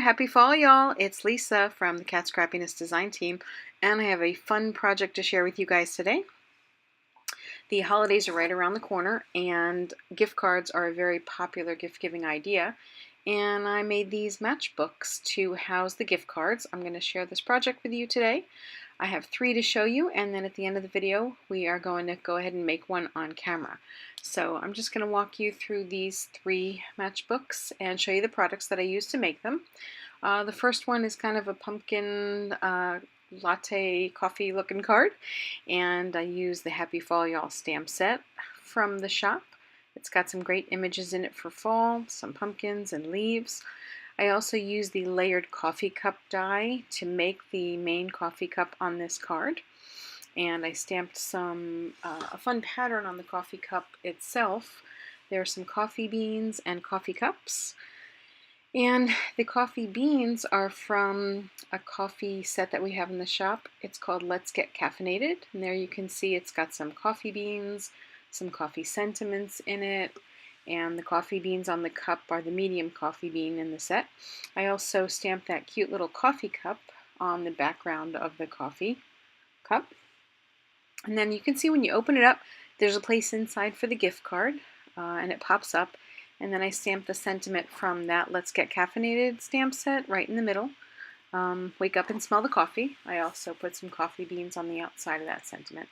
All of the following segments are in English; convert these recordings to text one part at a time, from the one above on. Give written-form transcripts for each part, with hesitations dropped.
Happy fall, y'all. It's Lisa from the Kat Scrappiness design team, and I have a fun project to share with you guys today. The holidays are right around the corner, and gift cards are a very popular gift-giving idea. And I made these matchbooks to house the gift cards. I'm going to share this project with you today. I have 3 to show you, and then at the end of the video, we are going to go ahead and make one on camera. So I'm just going to walk you through these 3 matchbooks and show you the products that I used to make them. The first one is kind of a pumpkin latte coffee looking card, and I use the Happy Fall Y'all stamp set from the shop. It's got some great images in it for fall, some pumpkins and leaves. I also use the layered coffee cup die to make the main coffee cup on this card. And I stamped a fun pattern on the coffee cup itself. There are some coffee beans and coffee cups. And the coffee beans are from a coffee set that we have in the shop. It's called Let's Get Caffeinated. And there you can see it's got some coffee beans, some coffee sentiments in it, and the coffee beans on the cup are the medium coffee bean in the set. I also stamped that cute little coffee cup on the background of the coffee cup. And then you can see when you open it up, there's a place inside for the gift card, and it pops up. And then I stamped the sentiment from that Let's Get Caffeinated stamp set right in the middle. Wake up and smell the coffee. I also put some coffee beans on the outside of that sentiment.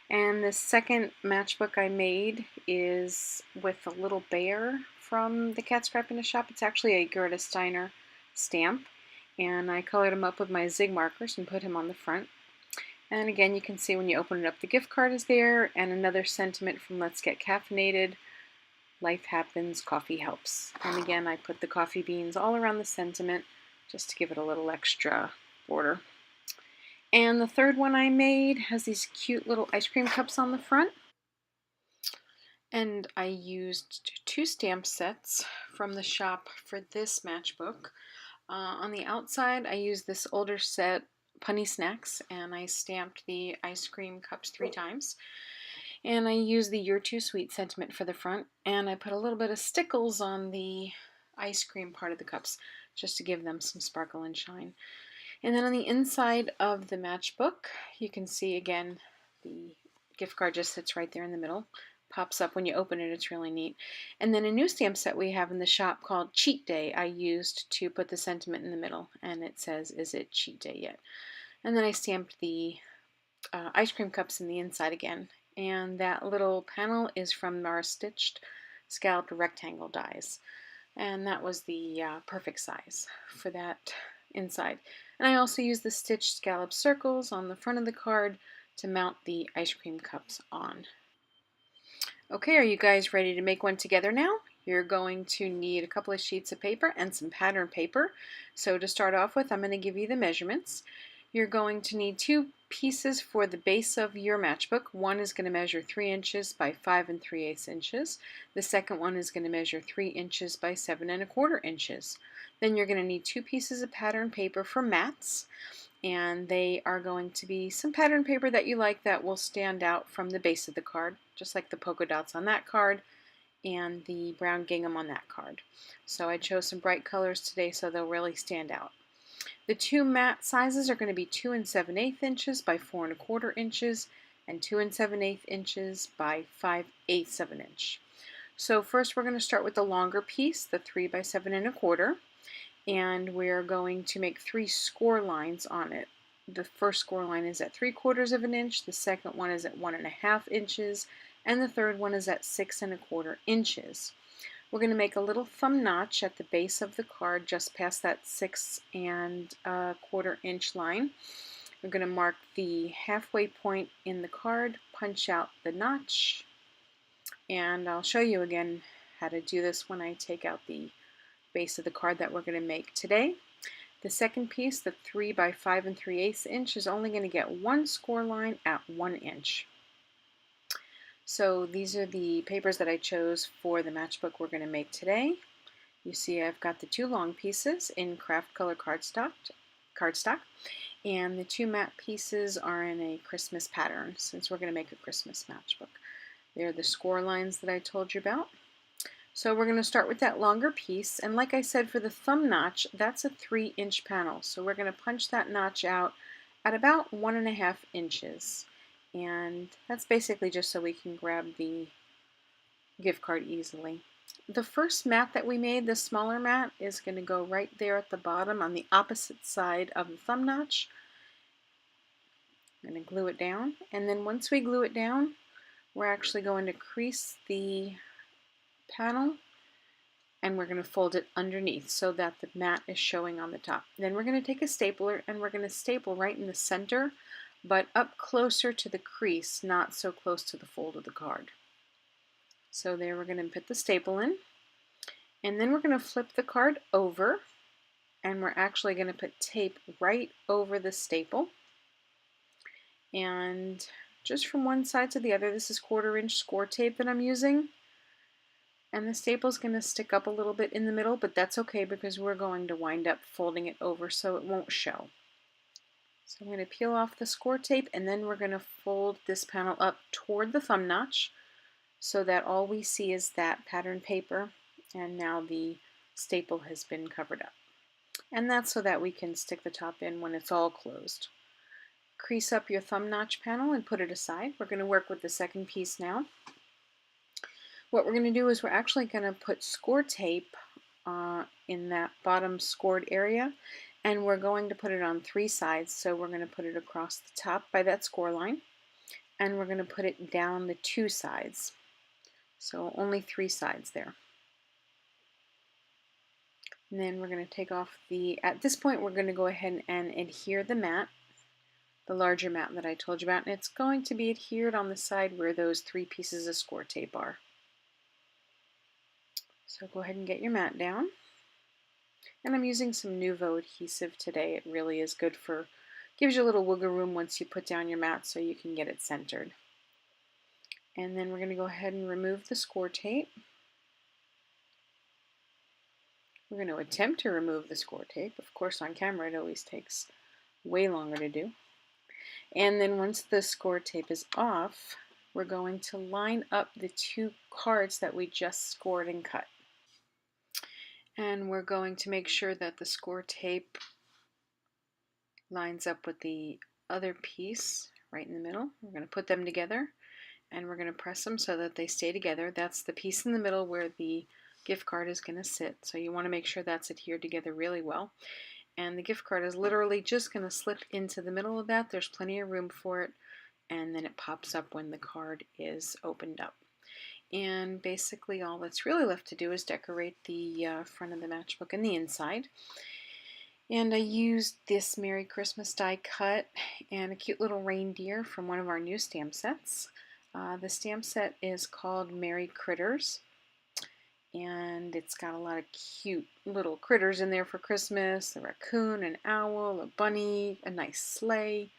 And the second matchbook I made is with a little bear from the Kat Scrappiness shop. It's actually a Gerda Steiner stamp. And I colored him up with my Zig markers and put him on the front. And again, you can see when you open it up, the gift card is there, and another sentiment from Let's Get Caffeinated. Life happens, coffee helps. And again, I put the coffee beans all around the sentiment just to give it a little extra border. And the third one I made has these cute little ice cream cups on the front. And I used 2 stamp sets from the shop for this matchbook. On the outside, I used this older set, Punny Snacks, and I stamped the ice cream cups 3 times. And I used the You're Too Sweet sentiment for the front, and I put a little bit of stickles on the ice cream part of the cups just to give them some sparkle and shine. And then on the inside of the matchbook, you can see again the gift card just sits right there in the middle. Pops up when you open it, it's really neat. And then a new stamp set we have in the shop called Cheat Day I used to put the sentiment in the middle, and it says, "Is it cheat day yet?" And then I stamped the ice cream cups in the inside again. And that little panel is from our stitched scalloped rectangle dies. And that was the perfect size for that inside. And I also used the stitched scalloped circles on the front of the card to mount the ice cream cups on. Okay, are you guys ready to make one together now? You're going to need a couple of sheets of paper and some pattern paper. So to start off with, I'm going to give you the measurements. You're going to need 2 pieces for the base of your matchbook. One is going to measure 3 inches by 5 3/8 inches. The second one is going to measure 3 inches by 7 1/4 inches. Then you're going to need 2 pieces of pattern paper for mats, and they are going to be some pattern paper that you like that will stand out from the base of the card, just like the polka dots on that card and the brown gingham on that card. So I chose some bright colors today so they'll really stand out. The 2 mat sizes are going to be 2 7/8 inches by 4 1/4 inches and 2 7/8 inches by 5/8 of an inch. So first we're going to start with the longer piece, the 3 by 7 1/4, and we're going to make 3 score lines on it. The first score line is at 3/4 of an inch, the second one is at 1 1/2 inches, and the third one is at 6 1/4 inches. We're going to make a little thumb notch at the base of the card just past that 6 1/4 inch line. We're going to mark the halfway point in the card, punch out the notch, and I'll show you again how to do this when I take out the base of the card that we're going to make today. The second piece, the 3 by 5 3/8 inch, is only going to get 1 score line at 1 inch. So these are the papers that I chose for the matchbook we're going to make today. You see I've got the 2 long pieces in craft color cardstock, and the 2 matte pieces are in a Christmas pattern since we're going to make a Christmas matchbook. They're the score lines that I told you about. So we're going to start with that longer piece, and like I said, for the thumb notch, that's a 3-inch panel. So we're going to punch that notch out at about 1.5 inches. And that's basically just so we can grab the gift card easily. The first mat that we made, the smaller mat, is going to go right there at the bottom on the opposite side of the thumb notch. I'm going to glue it down, and then once we glue it down, we're actually going to crease the panel and we're going to fold it underneath so that the mat is showing on the top. Then we're going to take a stapler and we're going to staple right in the center, but up closer to the crease, not so close to the fold of the card. So there, we're going to put the staple in, and then we're going to flip the card over, and we're actually going to put tape right over the staple. And just from one side to the other, this is 1/4-inch score tape that I'm using. And the staple is going to stick up a little bit in the middle, but that's okay because we're going to wind up folding it over so it won't show. So I'm going to peel off the score tape, and then we're going to fold this panel up toward the thumb notch so that all we see is that pattern paper, and now the staple has been covered up. And that's so that we can stick the top in when it's all closed. Crease up your thumb notch panel and put it aside. We're going to work with the second piece now. What we're going to do is we're actually going to put score tape in that bottom scored area, and we're going to put it on 3 sides. So we're going to put it across the top by that score line, and we're going to put it down the 2 sides. So only 3 sides there. And then we're going to take off at this point we're going to go ahead and adhere the mat, the larger mat that I told you about, and it's going to be adhered on the side where those 3 pieces of score tape are. So go ahead and get your mat down. And I'm using some Nuvo adhesive today. It really is good for, gives you a little wiggle room once you put down your mat so you can get it centered. And then we're going to go ahead and remove the score tape. We're going to attempt to remove the score tape. Of course, on camera it always takes way longer to do. And then once the score tape is off, we're going to line up the 2 cards that we just scored and cut. And we're going to make sure that the score tape lines up with the other piece right in the middle. We're going to put them together and we're going to press them so that they stay together. That's the piece in the middle where the gift card is going to sit. So you want to make sure that's adhered together really well. And the gift card is literally just going to slip into the middle of that. There's plenty of room for it. And then it pops up when the card is opened up. And basically all that's really left to do is decorate the front of the matchbook and the inside. And I used this Merry Christmas die cut and a cute little reindeer from one of our new stamp sets. The stamp set is called Merry Critters, and it's got a lot of cute little critters in there for Christmas. A raccoon, an owl, a bunny, a nice sleigh,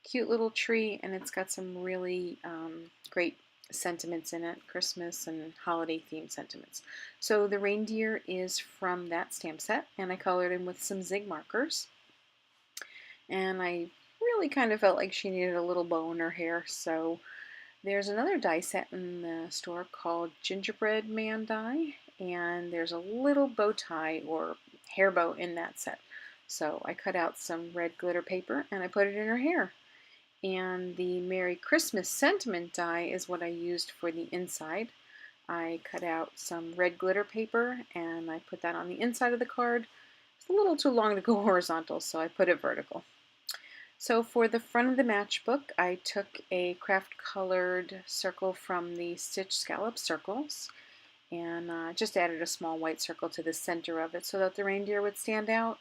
cute little tree, and it's got some really great sentiments in it, Christmas and holiday themed sentiments. So the reindeer is from that stamp set, and I colored him with some zig markers. And I really kind of felt like she needed a little bow in her hair, so there's another die set in the store called Gingerbread Man die, and there's a little bow tie or hair bow in that set. So I cut out some red glitter paper and I put it in her hair. And the Merry Christmas sentiment die is what I used for the inside. I cut out some red glitter paper and I put that on the inside of the card. It's a little too long to go horizontal, so I put it vertical. So for the front of the matchbook, I took a craft colored circle from the Stitch Scallop Circles and just added a small white circle to the center of it so that the reindeer would stand out.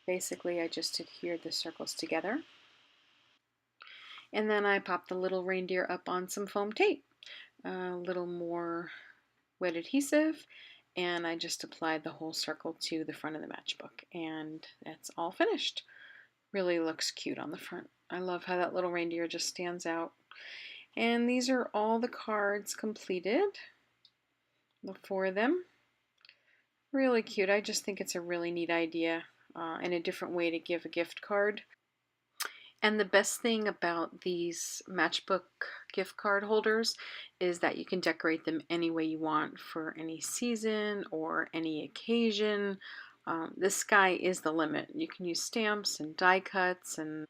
Basically, I just adhered the circles together. And then I popped the little reindeer up on some foam tape, a little more wet adhesive, and I just applied the whole circle to the front of the matchbook, and that's all finished. Really looks cute on the front. I love how that little reindeer just stands out. And these are all the cards completed, the 4 of them. Really cute. I just think it's a really neat idea and a different way to give a gift card. And the best thing about these Matchbook gift card holders is that you can decorate them any way you want for any season or any occasion. The sky is the limit. You can use stamps and die cuts, and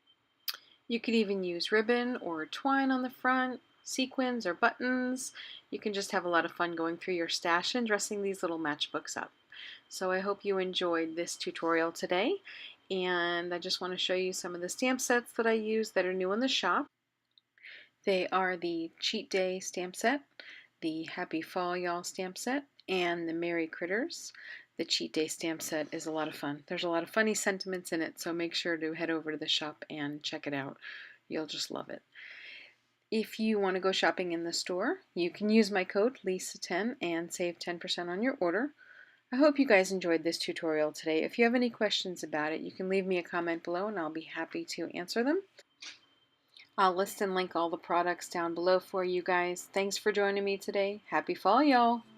you could even use ribbon or twine on the front, sequins or buttons. You can just have a lot of fun going through your stash and dressing these little matchbooks up. So I hope you enjoyed this tutorial today, and I just want to show you some of the stamp sets that I use that are new in the shop. They are the Cheat Day stamp set, the Happy Fall Y'all stamp set, and the Merry Critters. The Cheat Day stamp set is a lot of fun. There's a lot of funny sentiments in it, so make sure to head over to the shop and check it out. You'll just love it. If you want to go shopping in the store, you can use my code LISA10 and save 10% on your order. I hope you guys enjoyed this tutorial today. If you have any questions about it, you can leave me a comment below and I'll be happy to answer them. I'll list and link all the products down below for you guys. Thanks for joining me today. Happy fall, y'all!